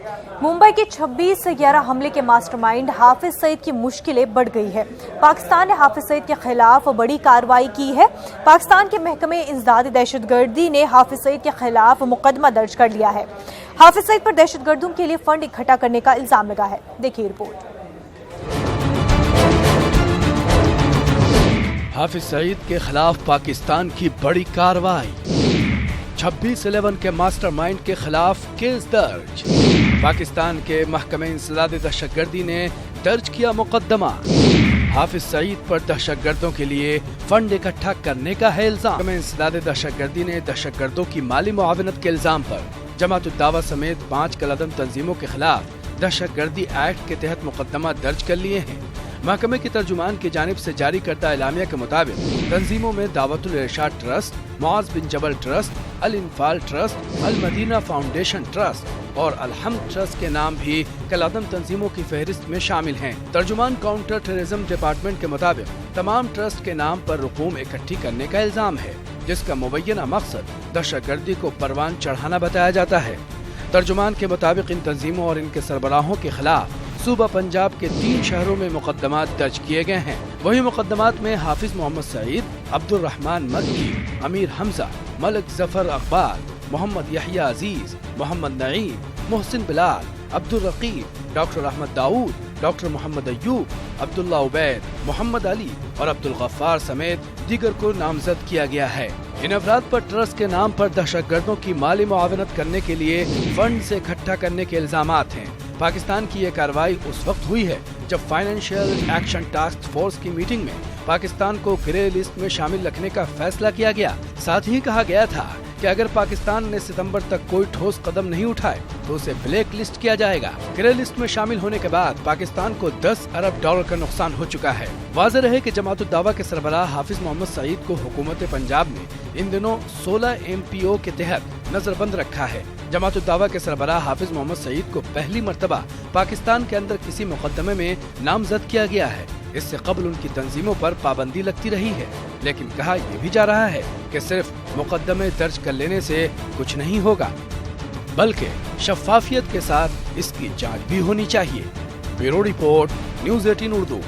मुंबई के 26/11 हमले के मास्टरमाइंड हाफिज सईद की मुश्किलें बढ़ गई है। पाकिस्तान ने हाफिज सईद के खिलाफ बड़ी कार्रवाई की है। पाकिस्तान के महकमे इंसदाद दहशतगर्दी ने हाफिज सईद के खिलाफ मुकदमा दर्ज कर लिया है। हाफिज सईद पर दहशतगर्दों के लिए फंड इकट्ठा करने का इल्जाम लगा है। देखिए रिपोर्ट। हाफिज सईद के खिलाफ पाकिस्तान की बड़ी कार्रवाई। 26/11 के मास्टरमाइंड के खिलाफ केस दर्ज। पाकिस्तान के महकमे इंसदाद दहशतगर्दी ने दर्ज किया मुकदमा। हाफिज सईद पर दहशतगर्दों के लिए फंड इकट्ठा करने का है इल्जाम। महकमे इंसदाद दहशतगर्दी ने दहशतगर्दों की माली मुआवनत के इल्जाम पर जमात उद दावा समेत 5 कलअदम तंजीमों के खिलाफ दहशतगर्दी एक्ट के तहत मुकदमा दर्ज कर लिए हैं। महकमे की तर्जुमान की जानिब से जारी करदा एलामिया के मुताबिक तंजीमों में दावतुल इरशाद ट्रस्ट, मुआज बिन जबल ट्रस्ट, अल इनफाल ट्रस्ट, अल मदीना फाउंडेशन ट्रस्ट और अलहम्द ट्रस्ट के नाम भी कलअदम तंजीमों की फहरिस्त में शामिल हैं। तर्जुमान काउंटर टेररिज्म डिपार्टमेंट के मुताबिक तमाम ट्रस्ट के नाम पर रकूम इकट्ठी करने का इल्जाम है, जिसका मुबैना मकसद दहशतगर्दी को परवान चढ़ाना बताया जाता है। तर्जुमान के मुताबिक इन तंजीमों और इनके सरबराहों के खिलाफ सूबा पंजाब के 3 शहरों में मुकदमात दर्ज किए गए हैं। वही मुकदमात में हाफिज मोहम्मद सईद, अब्दुल रहमान मक्की, अमीर हमजा, मलिक जफर अकबर, मोहम्मद यहिया अजीज, मोहम्मद नईम, मोहसिन बिलाल, अब्दुल रकीब, डॉक्टर अहमद दाऊद, डॉक्टर मोहम्मद अयूब, अब्दुल्ला उबैद, मोहम्मद अली और अब्दुल गफ्फार समेत दीगर को नामजद किया गया है। इन अफराद पर ट्रस्ट के नाम पर दहशतगर्दों की माली मुआवनत करने के लिए फंड से इकट्ठा करने के इल्जामात हैं। पाकिस्तान की ये कार्रवाई उस वक्त हुई है जब फाइनेंशियल एक्शन टास्क फोर्स की मीटिंग में पाकिस्तान को ग्रे लिस्ट में शामिल रखने का फैसला किया गया। साथ ही कहा गया था कि अगर पाकिस्तान ने सितंबर तक कोई ठोस कदम नहीं उठाए तो उसे ब्लैक लिस्ट किया जाएगा। ग्रे लिस्ट में शामिल होने के बाद पाकिस्तान को 10 अरब डॉलर का नुकसान हो चुका है। वाज़ेह रहे कि जमात उद दावा के सरबराह हाफिज मोहम्मद सईद को हुकूमत पंजाब ने इन दिनों 16 MPO के तहत नजरबंद रखा है। जमात उद दावा के सरबराह हाफिज मोहम्मद सईद को पहली मर्तबा पाकिस्तान के अंदर किसी मुकदमे में नामजद किया गया है। इससे कबल उनकी तंजीमों पर पाबंदी लगती रही है, लेकिन कहा यह भी जा रहा है कि सिर्फ मुकदमे दर्ज कर लेने से कुछ नहीं होगा, बल्कि शफाफियत के साथ इसकी जांच भी होनी चाहिए। Bureau report, news 18 Urdu.